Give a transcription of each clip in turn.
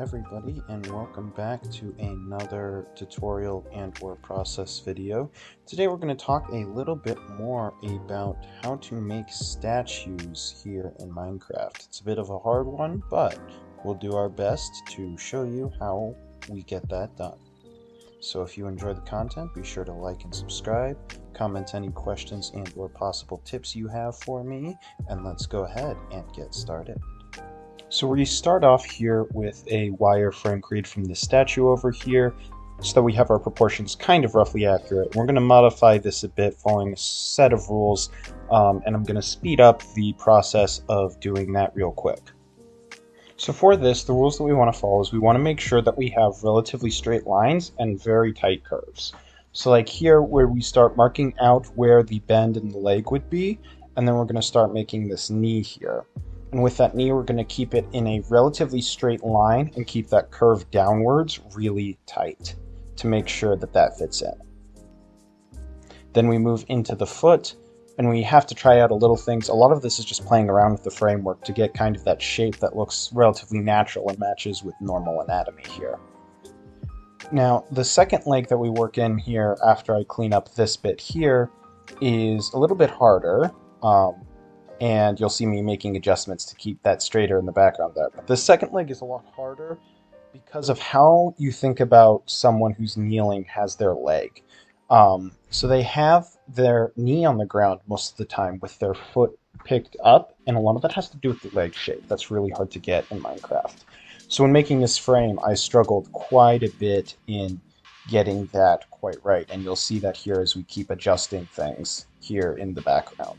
everybody, and welcome back to another tutorial and or process video. Today we're going to talk a little bit more about how to make statues here in Minecraft. It's a bit of a hard one, but we'll do our best to show you how we get that done. So if you enjoy the content, be sure to like and subscribe, comment any questions and or possible tips you have for me, and let's go ahead and get started. So we start off here with a wireframe created from the statue over here, so that we have our proportions kind of roughly accurate. We're going to modify this a bit following a set of rules, and I'm going to speed up the process of doing that real quick. So for this, the rules that we want to follow is we want to make sure that we have relatively straight lines and very tight curves. So like here where we start marking out where the bend in the leg would be, and then we're going to start making this knee here. And with that knee, we're going to keep it in a relatively straight line and keep that curve downwards really tight to make sure that that fits in. Then we move into the foot, and we have to try out a little things. A lot of this is just playing around with the framework to get kind of that shape that looks relatively natural and matches with normal anatomy here. Now, the second leg that we work in here after I clean up this bit here is a little bit harder. And you'll see me making adjustments to keep that straighter in the background there. But the second leg is a lot harder because of how you think about someone who's kneeling has their leg. So they have their knee on the ground most of the time with their foot picked up, and a lot of that has to do with the leg shape. That's really hard to get in Minecraft. So when making this frame, I struggled quite a bit in getting that quite right, and you'll see that here as we keep adjusting things here in the background.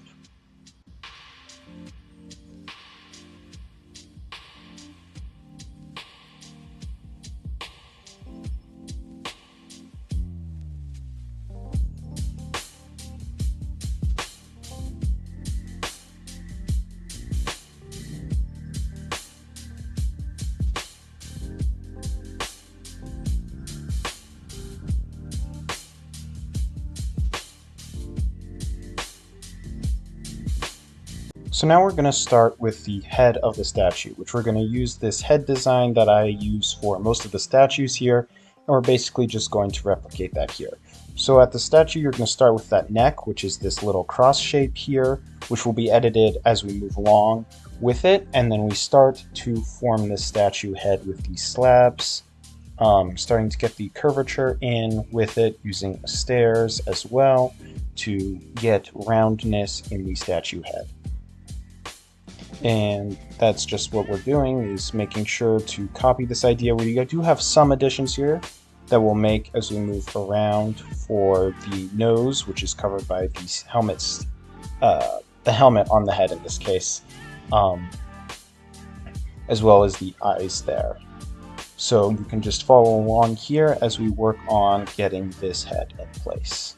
So now we're going to start with the head of the statue, which we're going to use this head design that I use for most of the statues here, and we're basically just going to replicate that here. So at the statue, you're going to start with that neck, which is this little cross shape here, which will be edited as we move along with it, and then we start to form this statue head with these slabs, starting to get the curvature in with it, using stairs as well to get roundness in the statue head. And that's just what we're doing, is making sure to copy this idea. We do have some additions here that we'll make as we move around for the nose, which is covered by these helmets, the helmet on the head in this case, as well as the eyes there. So you can just follow along here as we work on getting this head in place.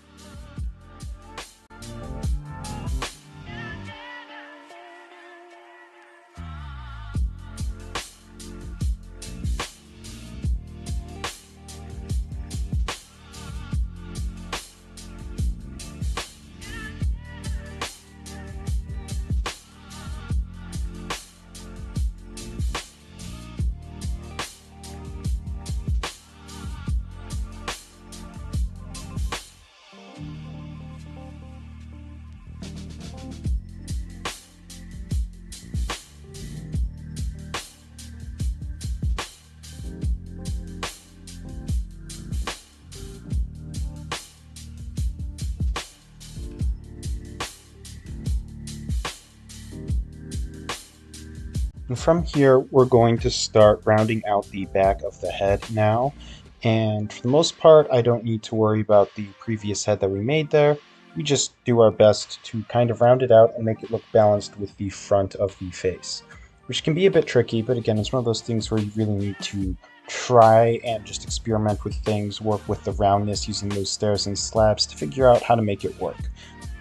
And from here, we're going to start rounding out the back of the head now. And for the most part, I don't need to worry about the previous head that we made there. We just do our best to kind of round it out and make it look balanced with the front of the face, which can be a bit tricky, but again, it's one of those things where you really need to try and just experiment with things, work with the roundness using those stairs and slabs to figure out how to make it work.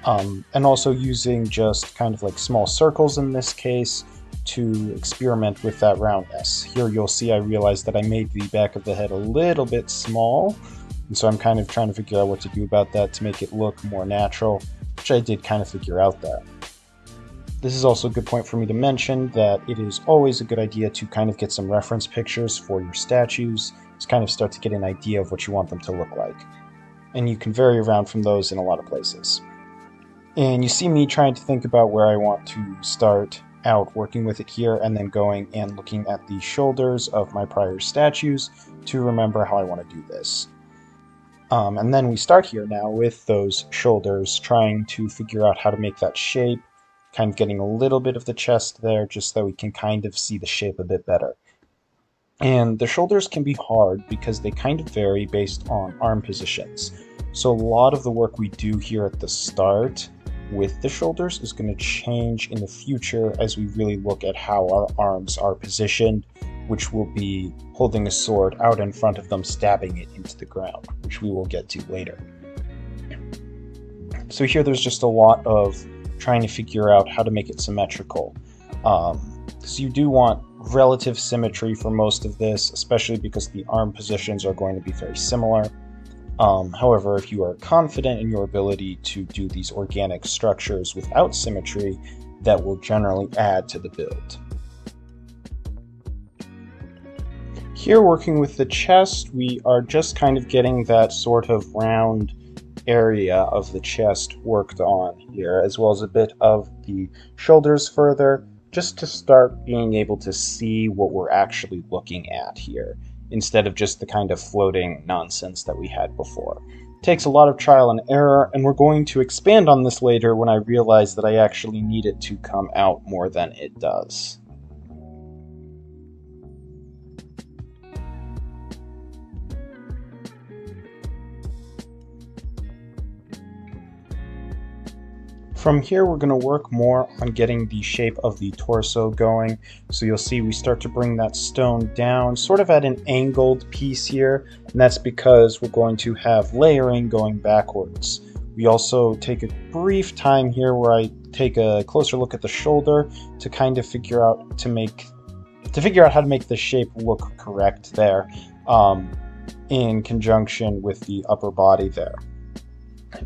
And also using just kind of like small circles in this case, to experiment with that roundness. Here you'll see I realized that I made the back of the head a little bit small, and so I'm kind of trying to figure out what to do about that to make it look more natural, which I did kind of figure out that. This is also a good point for me to mention that it is always a good idea to kind of get some reference pictures for your statues to kind of start to get an idea of what you want them to look like. And you can vary around from those in a lot of places. And you see me trying to think about where I want to start out working with it here, and then going and looking at the shoulders of my prior statues to remember how I want to do this. And then we start here now with those shoulders, trying to figure out how to make that shape, kind of getting a little bit of the chest there just so we can kind of see the shape a bit better. And the shoulders can be hard because they kind of vary based on arm positions. So a lot of the work we do here at the start with the shoulders is going to change in the future as we really look at how our arms are positioned, which will be holding a sword out in front of them, stabbing it into the ground, which we will get to later. So here there's just a lot of trying to figure out how to make it symmetrical. So you do want relative symmetry for most of this, especially because the arm positions are going to be very similar. However, if you are confident in your ability to do these organic structures without symmetry, that will generally add to the build. Here, working with the chest, we are just kind of getting that sort of round area of the chest worked on here, as well as a bit of the shoulders further, just to start being able to see what we're actually looking at here, instead of just the kind of floating nonsense that we had before. It takes a lot of trial and error, and we're going to expand on this later when I realize that I actually need it to come out more than it does. From here, we're going to work more on getting the shape of the torso going. So you'll see we start to bring that stone down, sort of at an angled piece here, and that's because we're going to have layering going backwards. We also take a brief time here where I take a closer look at the shoulder to kind of figure out how to make the shape look correct there, in conjunction with the upper body there.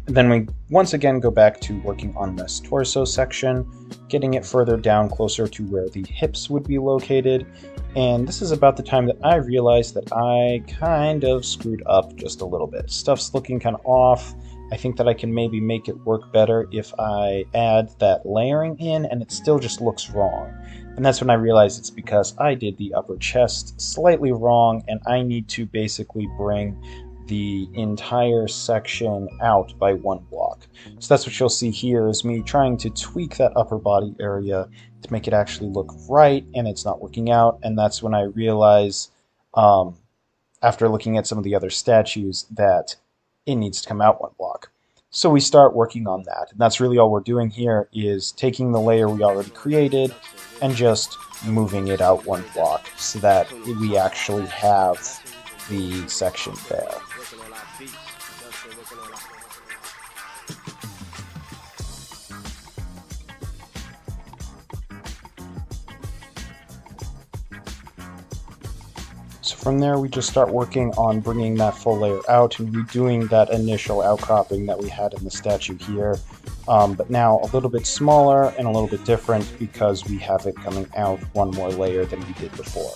Then we once again go back to working on this torso section, getting it further down closer to where the hips would be located. And this is about the time that I realized that I kind of screwed up just a little bit. Stuff's looking kind of off. I think that I can maybe make it work better if I add that layering in, and it still just looks wrong. And that's when I realized it's because I did the upper chest slightly wrong, and I need to basically bring the entire section out by one block. So that's what you'll see here, is me trying to tweak that upper body area to make it actually look right, and it's not working out. And that's when I realize, after looking at some of the other statues, that it needs to come out one block. So we start working on that, and that's really all we're doing here, is taking the layer we already created and just moving it out one block so that we actually have the section there. So from there, we just start working on bringing that full layer out and redoing that initial outcropping that we had in the statue here, but now a little bit smaller and a little bit different because we have it coming out one more layer than we did before.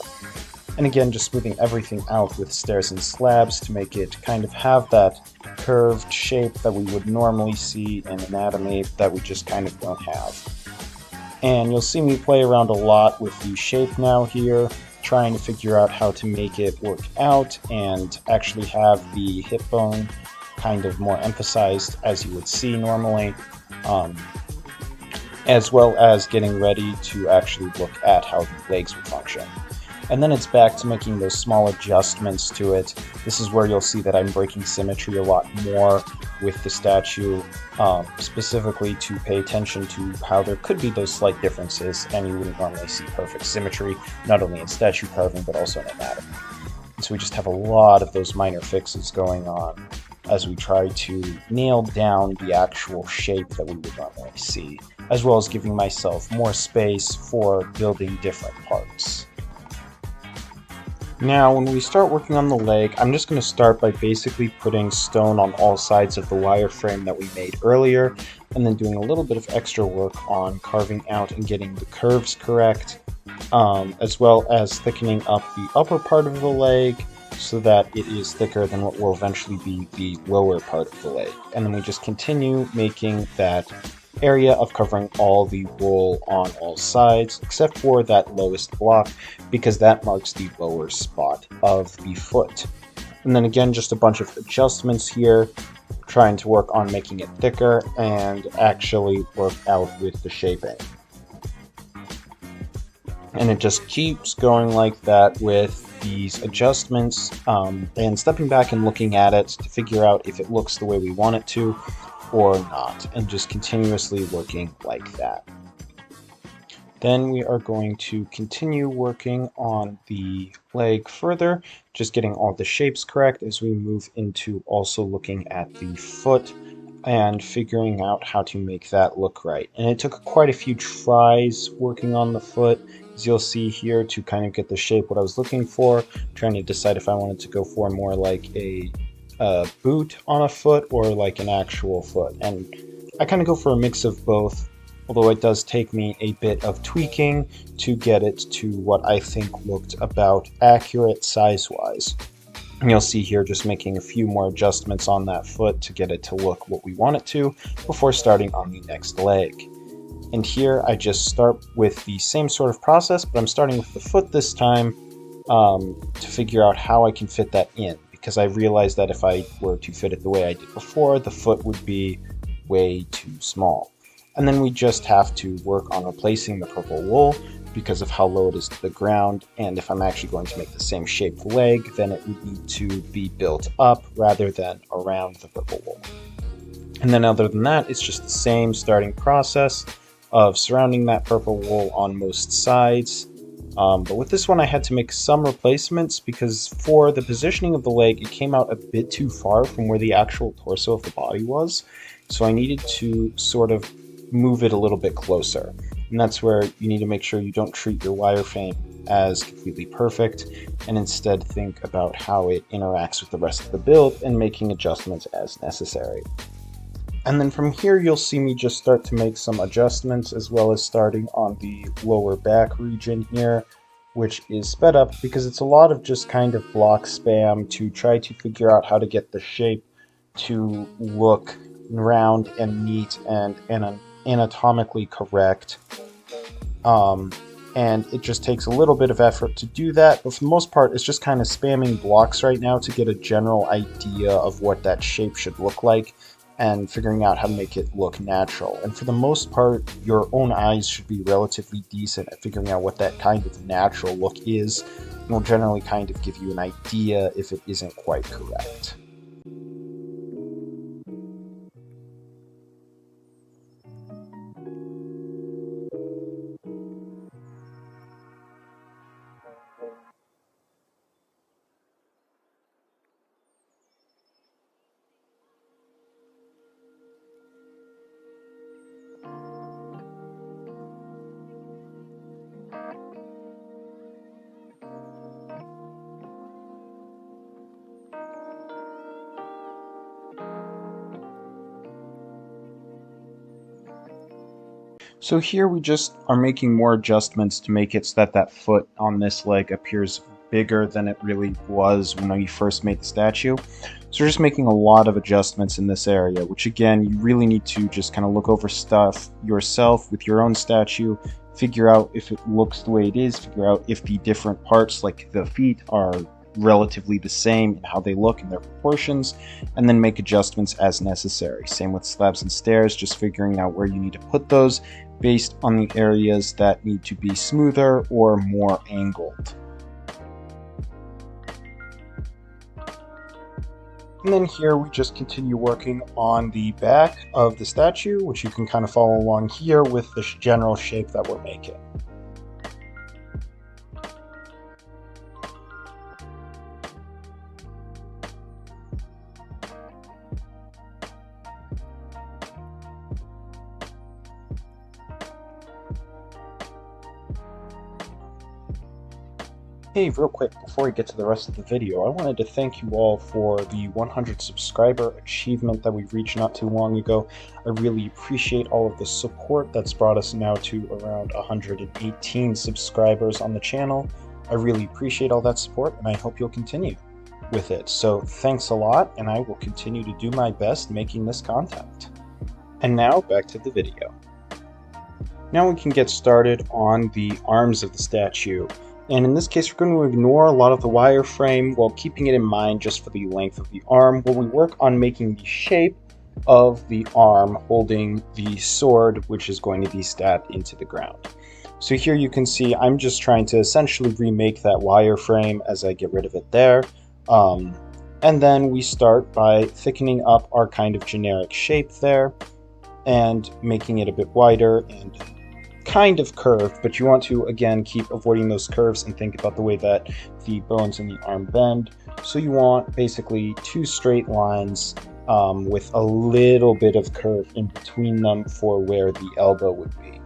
And again, just smoothing everything out with stairs and slabs to make it kind of have that curved shape that we would normally see in anatomy that we just kind of don't have. And you'll see me play around a lot with the shape now here, trying to figure out how to make it work out and actually have the hip bone kind of more emphasized as you would see normally, as well as getting ready to actually look at how the legs would function. And then it's back to making those small adjustments to it. This is where you'll see that I'm breaking symmetry a lot more with the statue, specifically to pay attention to how there could be those slight differences, and you wouldn't normally see perfect symmetry, not only in statue carving, but also in anatomy. And so we just have a lot of those minor fixes going on as we try to nail down the actual shape that we would normally see, as well as giving myself more space for building different parts. Now, when we start working on the leg, I'm just going to start by basically putting stone on all sides of the wireframe that we made earlier, and then doing a little bit of extra work on carving out and getting the curves correct, as well as thickening up the upper part of the leg so that it is thicker than what will eventually be the lower part of the leg. And then we just continue making that area of covering all the wool on all sides, except for that lowest block, because that marks the lower spot of the foot. And then again, just a bunch of adjustments here, trying to work on making it thicker and actually work out with the shaping. And it just keeps going like that with these adjustments, and stepping back and looking at it to figure out if it looks the way we want it to or not, and just continuously working like that. Then we are going to continue working on the leg further, just getting all the shapes correct as we move into also looking at the foot and figuring out how to make that look right. And it took quite a few tries working on the foot, as you'll see here, to kind of get the shape what I was looking for, trying to decide if I wanted to go for more like a boot on a foot or like an actual foot. And I kind of go for a mix of both, although it does take me a bit of tweaking to get it to what I think looked about accurate size-wise. And you'll see here just making a few more adjustments on that foot to get it to look what we want it to before starting on the next leg. And here I just start with the same sort of process, but I'm starting with the foot this time to figure out how I can fit that in, because I realized that if I were to fit it the way I did before, the foot would be way too small. And then we just have to work on replacing the purple wool because of how low it is to the ground, and if I'm actually going to make the same shaped leg, then it would need to be built up rather than around the purple wool. And then other than that, it's just the same starting process of surrounding that purple wool on most sides. But with this one I had to make some replacements because for the positioning of the leg, it came out a bit too far from where the actual torso of the body was. So I needed to sort of move it a little bit closer. And that's where you need to make sure you don't treat your wireframe as completely perfect, and instead think about how it interacts with the rest of the build and making adjustments as necessary. And then from here you'll see me just start to make some adjustments, as well as starting on the lower back region here, which is sped up because it's a lot of just kind of block spam to try to figure out how to get the shape to look round and neat and anatomically correct. And it just takes a little bit of effort to do that, but for the most part it's just kind of spamming blocks right now to get a general idea of what that shape should look like and figuring out how to make it look natural. And for the most part, your own eyes should be relatively decent at figuring out what that kind of natural look is, and will generally kind of give you an idea if it isn't quite correct. So here we just are making more adjustments to make it so that that foot on this leg appears bigger than it really was when we first made the statue. So we're just making a lot of adjustments in this area, which again, you really need to just kind of look over stuff yourself with your own statue, figure out if it looks the way it is, figure out if the different parts like the feet are relatively the same in how they look in their proportions, and then make adjustments as necessary. Same with slabs and stairs, just figuring out where you need to put those based on the areas that need to be smoother or more angled. And then here we just continue working on the back of the statue, which you can kind of follow along here with the general shape that we're making. Hey, real quick, before we get to the rest of the video, I wanted to thank you all for the 100 subscriber achievement that we reached not too long ago. I really appreciate all of the support that's brought us now to around 118 subscribers on the channel. I really appreciate all that support, and I hope you'll continue with it. So thanks a lot, and I will continue to do my best making this content. And now, back to the video. Now we can get started on the arms of the statue. And in this case, we're going to ignore a lot of the wireframe while keeping it in mind just for the length of the arm, while we work on making the shape of the arm holding the sword, which is going to be stabbed into the ground. So here you can see I'm just trying to essentially remake that wireframe as I get rid of it there. And then we start by thickening up our kind of generic shape there and making it a bit wider and kind of curved, but you want to again keep avoiding those curves and think about the way that the bones in the arm bend. So you want basically two straight lines with a little bit of curve in between them for where the elbow would be.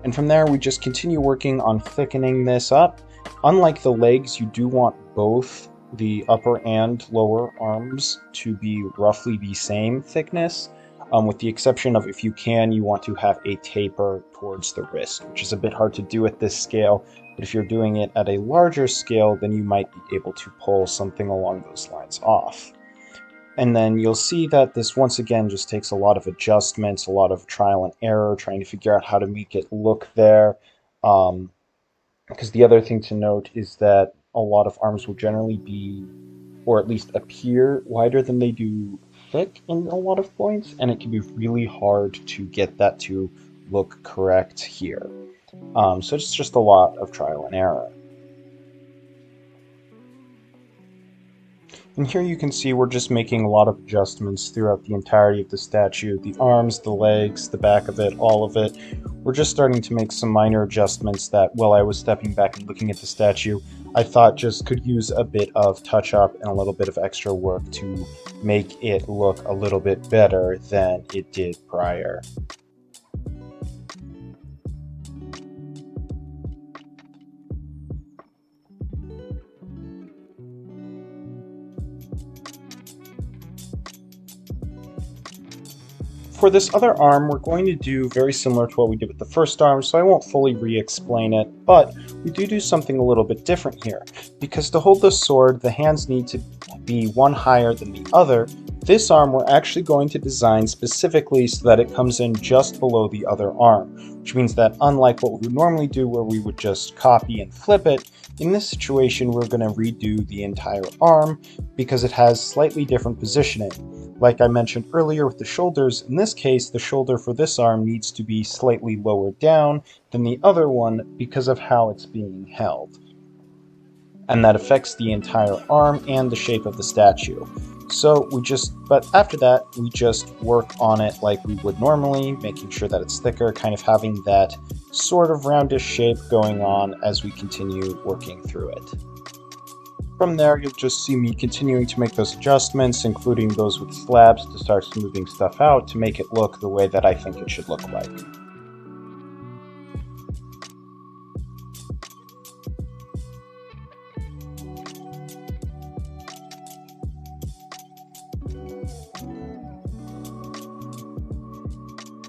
And from there we just continue working on thickening this up. Unlike the legs, you do want both the upper and lower arms to be roughly the same thickness. With the exception of, if you can, you want to have a taper towards the wrist, which is a bit hard to do at this scale, but if you're doing it at a larger scale, then you might be able to pull something along those lines off. And then you'll see that this once again just takes a lot of adjustments, a lot of trial and error, trying to figure out how to make it look there. Because the other thing to note is that a lot of arms will generally be, or at least appear, wider than they do thick in a lot of points, and it can be really hard to get that to look correct here. So it's just a lot of trial and error. And here you can see we're just making a lot of adjustments throughout the entirety of the statue. The arms, the legs, the back of it, all of it. We're just starting to make some minor adjustments that, while I was stepping back and looking at the statue, I thought just could use a bit of touch-up and a little bit of extra work to make it look a little bit better than it did prior. For this other arm, we're going to do very similar to what we did with the first arm, so I won't fully re-explain it, but we do something a little bit different here. Because to hold the sword, the hands need to be one higher than the other. This arm we're actually going to design specifically so that it comes in just below the other arm, which means that unlike what we would normally do where we would just copy and flip it, in this situation we're going to redo the entire arm because it has slightly different positioning. Like I mentioned earlier with the shoulders, in this case the shoulder for this arm needs to be slightly lower down than the other one because of how it's being held. And that affects the entire arm and the shape of the statue. So but after that, we just work on it like we would normally, making sure that it's thicker, kind of having that sort of roundish shape going on as we continue working through it. From there, you'll just see me continuing to make those adjustments, including those with slabs to start smoothing stuff out to make it look the way that I think it should look like.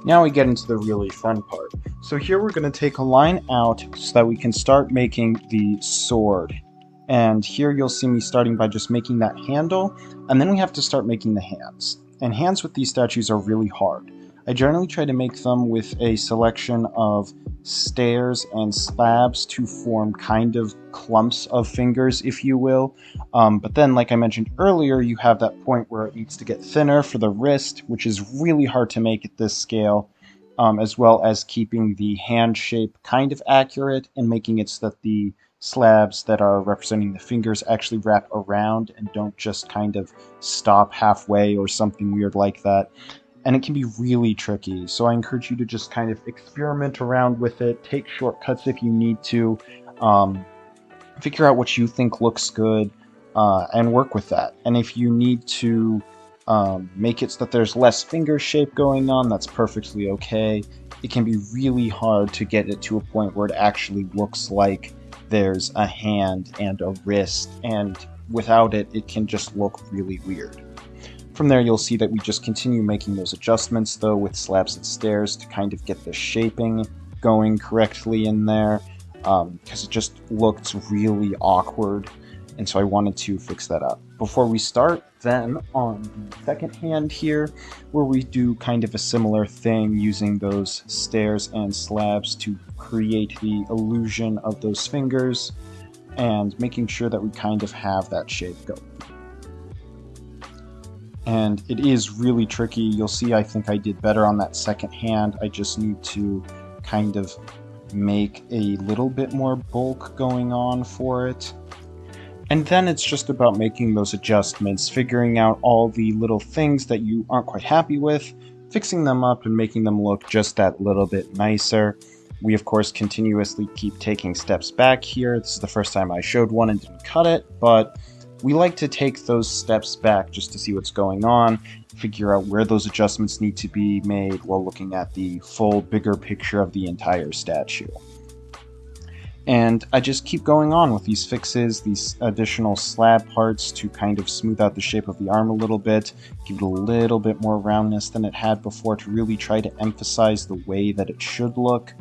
Now we get into the really fun part. So here we're going to take a line out so that we can start making the sword. And here you'll see me starting by just making that handle, and then we have to start making the hands. And hands with these statues are really hard. I generally try to make them with a selection of stairs and slabs to form kind of clumps of fingers, if you will. But then, like I mentioned earlier, you have that point where it needs to get thinner for the wrist, which is really hard to make at this scale, as well as keeping the hand shape kind of accurate and making it so that the slabs that are representing the fingers actually wrap around and don't just kind of stop halfway or something weird like that. And it can be really tricky, so I encourage you to just kind of experiment around with it, take shortcuts if you need to, figure out what you think looks good, and work with that. And if you need to make it so that there's less finger shape going on, that's perfectly okay. It can be really hard to get it to a point where it actually looks like there's a hand and a wrist, and without it, it can just look really weird. From there, you'll see that we just continue making those adjustments, though, with slabs and stairs to kind of get the shaping going correctly in there, because it just looked really awkward, and so I wanted to fix that up. Before we start, then, on the second hand here, where we do kind of a similar thing using those stairs and slabs to create the illusion of those fingers, and making sure that we kind of have that shape going. And it is really tricky. You'll see I think I did better on that second hand. I just need to kind of make a little bit more bulk going on for it. And then it's just about making those adjustments, figuring out all the little things that you aren't quite happy with, fixing them up and making them look just that little bit nicer. We of course continuously keep taking steps back here. This is the first time I showed one and didn't cut it, but we like to take those steps back just to see what's going on, figure out where those adjustments need to be made while looking at the full, bigger picture of the entire statue. And I just keep going on with these fixes, these additional slab parts to kind of smooth out the shape of the arm a little bit, give it a little bit more roundness than it had before to really try to emphasize the way that it should look.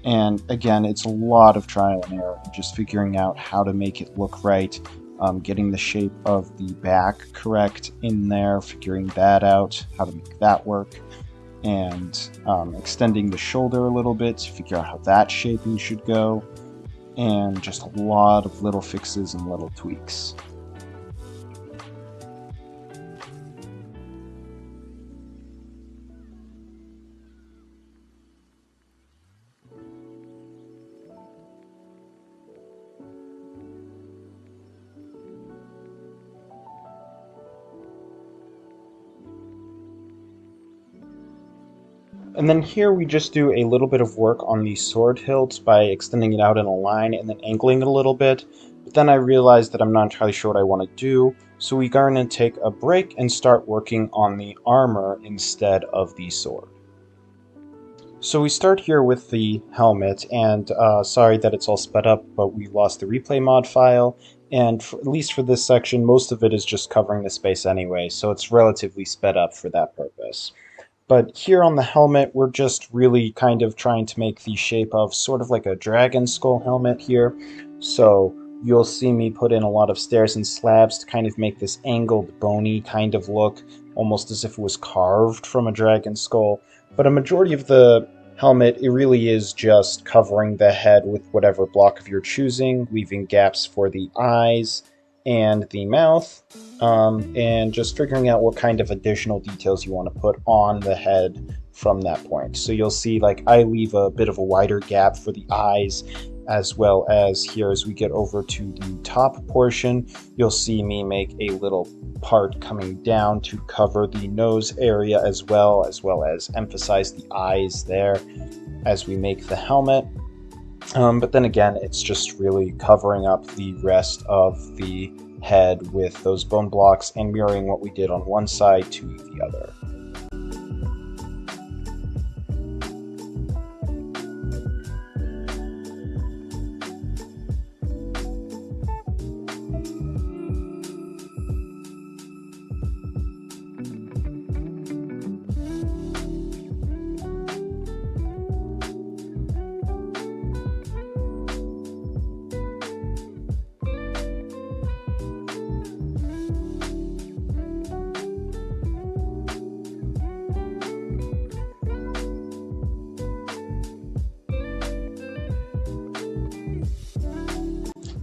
And again, it's a lot of trial and error, just figuring out how to make it look right, getting the shape of the back correct in there, figuring that out, how to make that work, and extending the shoulder a little bit to figure out how that shaping should go, and just a lot of little fixes and little tweaks. And then here we just do a little bit of work on the sword hilt by extending it out in a line and then angling it a little bit. But then I realized that I'm not entirely sure what I want to do, so we are going to take a break and start working on the armor instead of the sword. So we start here with the helmet, and sorry that it's all sped up, but we lost the replay mod file, and at least for this section, most of it is just covering the space anyway, so it's relatively sped up for that purpose. But here on the helmet, we're just really kind of trying to make the shape of sort of like a dragon skull helmet here. So you'll see me put in a lot of stairs and slabs to kind of make this angled, bony kind of look, almost as if it was carved from a dragon skull. But a majority of the helmet, it really is just covering the head with whatever block of your choosing, leaving gaps for the eyes and the mouth, and just figuring out what kind of additional details you want to put on the head from that point. So you'll see, like, I leave a bit of a wider gap for the eyes, as well as here as we get over to the top portion, you'll see me make a little part coming down to cover the nose area as well as emphasize the eyes there as we make the helmet. But then again, it's just really covering up the rest of the head with those bone blocks and mirroring what we did on one side to the other.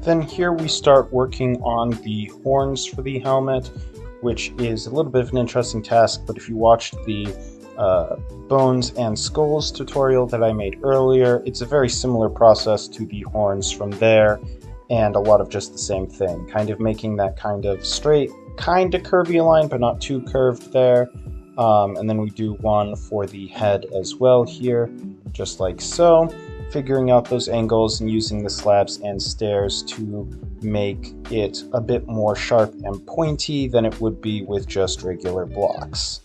Then here we start working on the horns for the helmet, which is a little bit of an interesting task, but if you watched the bones and skulls tutorial that I made earlier, it's a very similar process to the horns from there, and a lot of just the same thing, kind of making that kind of straight, kind of curvy line, but not too curved there. And then we do one for the head as well here, just like so. Figuring out those angles and using the slabs and stairs to make it a bit more sharp and pointy than it would be with just regular blocks.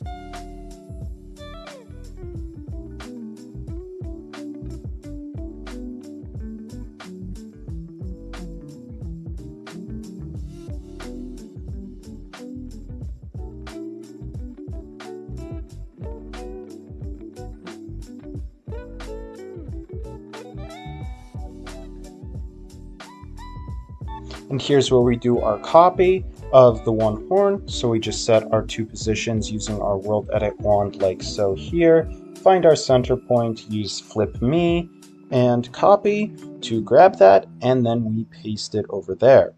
And here's where we do our copy of the one horn. So we just set our two positions using our world edit wand like so here. Find our center point, use flip me, and copy to grab that, and then we paste it over there.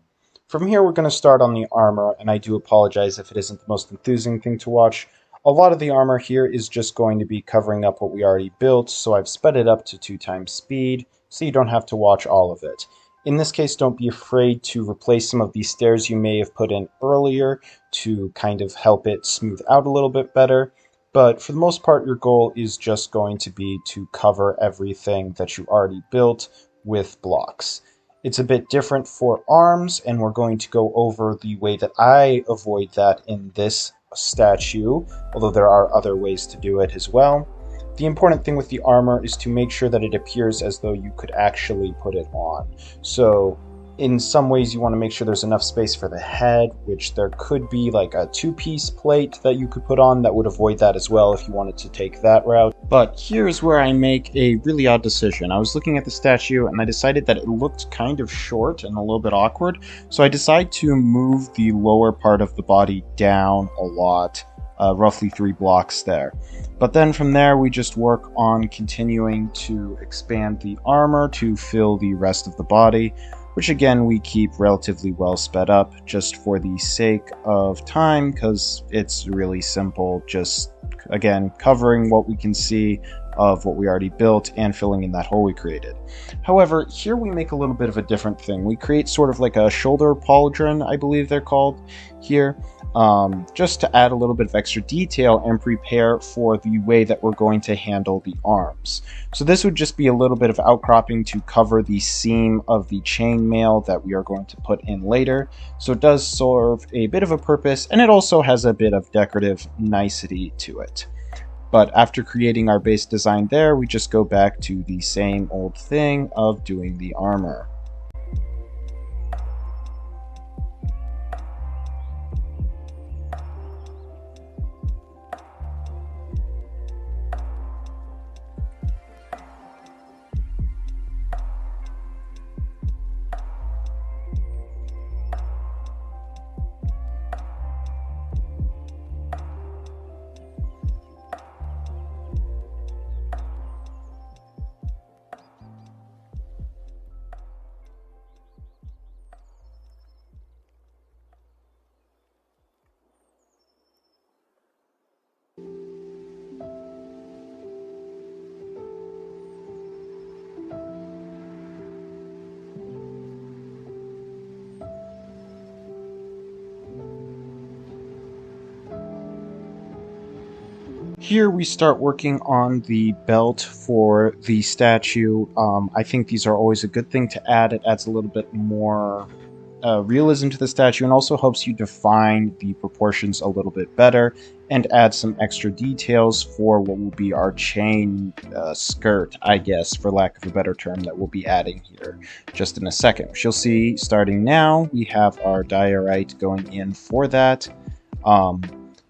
From here, we're going to start on the armor, and I do apologize if it isn't the most enthusing thing to watch. A lot of the armor here is just going to be covering up what we already built, so I've sped it up to 2x speed, so you don't have to watch all of it. In this case, don't be afraid to replace some of these stairs you may have put in earlier to kind of help it smooth out a little bit better. But for the most part, your goal is just going to be to cover everything that you already built with blocks. It's a bit different for arms, and we're going to go over the way that I avoid that in this statue, although there are other ways to do it as well. The important thing with the armor is to make sure that it appears as though you could actually put it on. So in some ways you want to make sure there's enough space for the head, which there could be like a two-piece plate that you could put on that would avoid that as well if you wanted to take that route. But here's where I make a really odd decision. I was looking at the statue and I decided that it looked kind of short and a little bit awkward, so I decided to move the lower part of the body down a lot, roughly 3 blocks there. But then from there we just work on continuing to expand the armor to fill the rest of the body, which again we keep relatively well sped up just for the sake of time, because it's really simple, just again covering what we can see of what we already built and filling in that hole we created. However, here we make a little bit of a different thing. We create sort of like a shoulder pauldron, I believe they're called here, just to add a little bit of extra detail and prepare for the way that we're going to handle the arms. So this would just be a little bit of outcropping to cover the seam of the chainmail that we are going to put in later. So it does serve a bit of a purpose, and it also has a bit of decorative nicety to it. But after creating our base design there, we just go back to the same old thing of doing the armor. Here we start working on the belt for the statue. I think these are always a good thing to add. It adds a little bit more realism to the statue and also helps you define the proportions a little bit better and add some extra details for what will be our chain skirt, I guess, for lack of a better term, that we'll be adding here just in a second. Which you'll see starting now, we have our diorite going in for that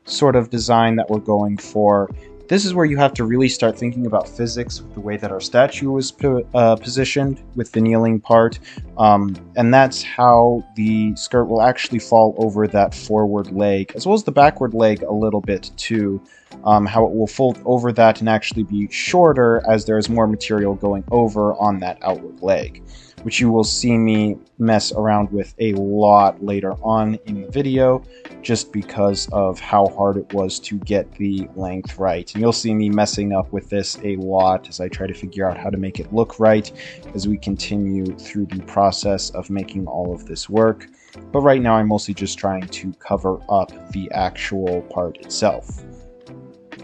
sort of design that we're going for. This is where you have to really start thinking about physics with the way that our statue is positioned with the kneeling part, and that's how the skirt will actually fall over that forward leg, as well as the backward leg a little bit too, how it will fold over that and actually be shorter as there is more material going over on that outward leg, which you will see me mess around with a lot later on in the video, just because of how hard it was to get the length right. And you'll see me messing up with this a lot as I try to figure out how to make it look right as we continue through the process of making all of this work. But right now I'm mostly just trying to cover up the actual part itself.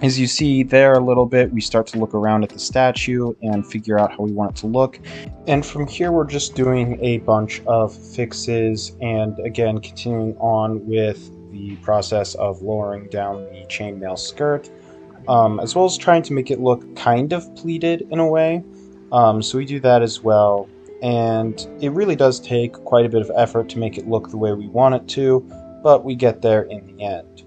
As you see there a little bit, we start to look around at the statue and figure out how we want it to look. And from here, we're just doing a bunch of fixes and again, continuing on with the process of lowering down the chainmail skirt, as well as trying to make it look kind of pleated in a way. So we do that as well. And it really does take quite a bit of effort to make it look the way we want it to, but we get there in the end.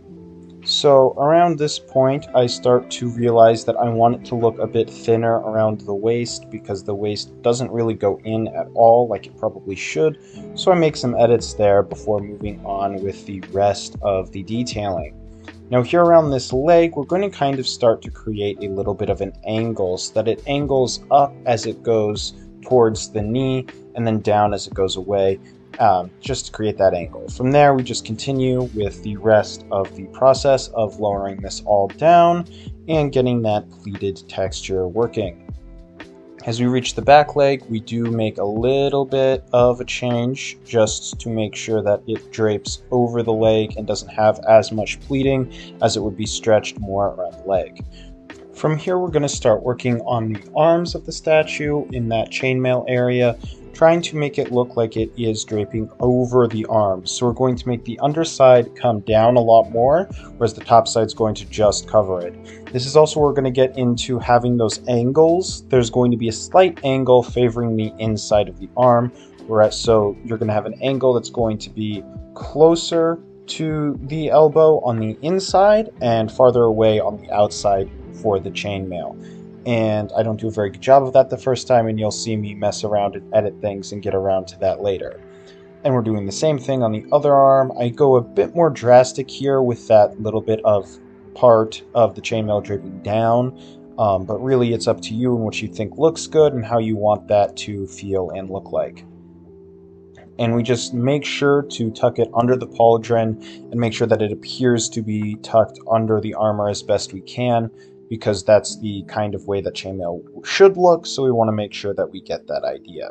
So around this point, I start to realize that I want it to look a bit thinner around the waist because the waist doesn't really go in at all like it probably should. So I make some edits there before moving on with the rest of the detailing. Now here around this leg, we're going to kind of start to create a little bit of an angle so that it angles up as it goes towards the knee and then down as it goes away. Just to create that angle. From there, we just continue with the rest of the process of lowering this all down and getting that pleated texture working. As we reach the back leg, we do make a little bit of a change just to make sure that it drapes over the leg and doesn't have as much pleating as it would be stretched more around the leg. From here, we're going to start working on the arms of the statue in that chainmail area, trying to make it look like it is draping over the arms. So we're going to make the underside come down a lot more, whereas the top side is going to just cover it. This is also where we're going to get into having those angles. There's going to be a slight angle favoring the inside of the arm, so you're going to have an angle that's going to be closer to the elbow on the inside and farther away on the outside for the chainmail. And I don't do a very good job of that the first time, and you'll see me mess around and edit things and get around to that later. And we're doing the same thing on the other arm. I go a bit more drastic here with that little bit of part of the chainmail draping down, but really it's up to you and what you think looks good and how you want that to feel and look like. And we just make sure to tuck it under the pauldron and make sure that it appears to be tucked under the armor as best we can, because that's the kind of way that chainmail should look, so we want to make sure that we get that idea.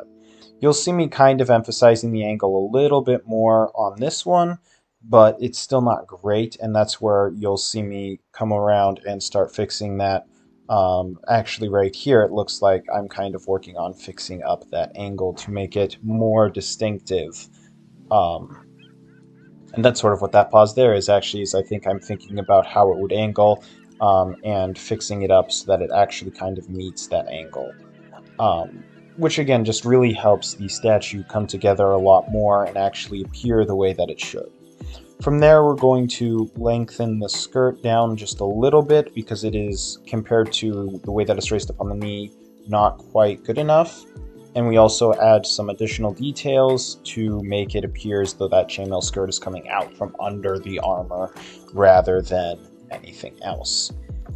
You'll see me kind of emphasizing the angle a little bit more on this one, but it's still not great, and that's where you'll see me come around and start fixing that. Actually right here, it looks like I'm kind of working on fixing up that angle to make it more distinctive. And that's sort of what that pause there is actually, is I think I'm thinking about how it would angle and fixing it up so that it actually kind of meets that angle. Which again just really helps the statue come together a lot more and actually appear the way that it should. From there, we're going to lengthen the skirt down just a little bit because it is, compared to the way that it's raised up on the knee, not quite good enough. And we also add some additional details to make it appear as though that chainmail skirt is coming out from under the armor rather than anything else.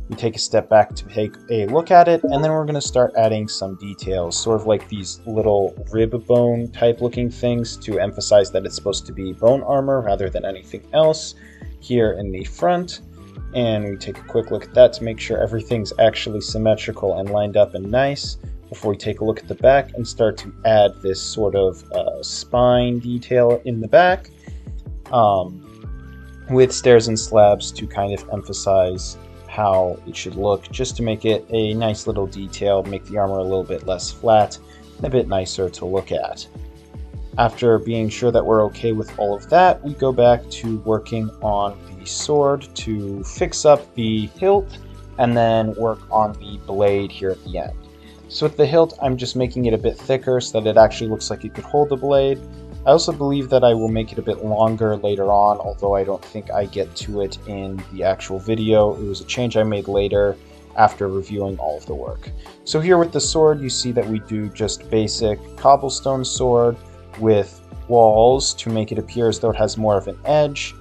We take a step back to take a look at it, and then we're going to start adding some details, sort of like these little rib bone type looking things to emphasize that it's supposed to be bone armor rather than anything else here in the front. And we take a quick look at that to make sure everything's actually symmetrical and lined up and nice before we take a look at the back and start to add this sort of spine detail in the back with stairs and slabs to kind of emphasize how it should look, just to make it a nice little detail, make the armor a little bit less flat and a bit nicer to look at. After being sure that we're okay with all of that, we go back to working on the sword to fix up the hilt and then work on the blade here at the end. So with the hilt, I'm just making it a bit thicker so that it actually looks like it could hold the blade. I also believe that I will make it a bit longer later on, although I don't think I get to it in the actual video. It was a change I made later after reviewing all of the work. So here with the sword, you see that we do just basic cobblestone sword with walls to make it appear as though it has more of an edge.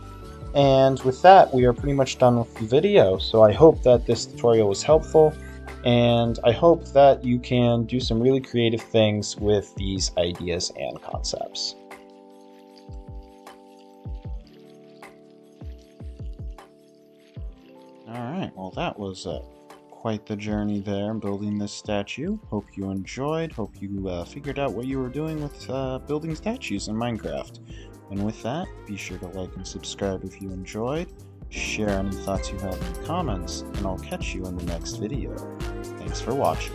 And with that, we are pretty much done with the video. So I hope that this tutorial was helpful, and I hope that you can do some really creative things with these ideas and concepts. Alright, well that was quite the journey there building this statue. Hope you enjoyed, hope you figured out what you were doing with building statues in Minecraft. And with that, be sure to like and subscribe if you enjoyed, share any thoughts you have in the comments, and I'll catch you in the next video. Thanks for watching.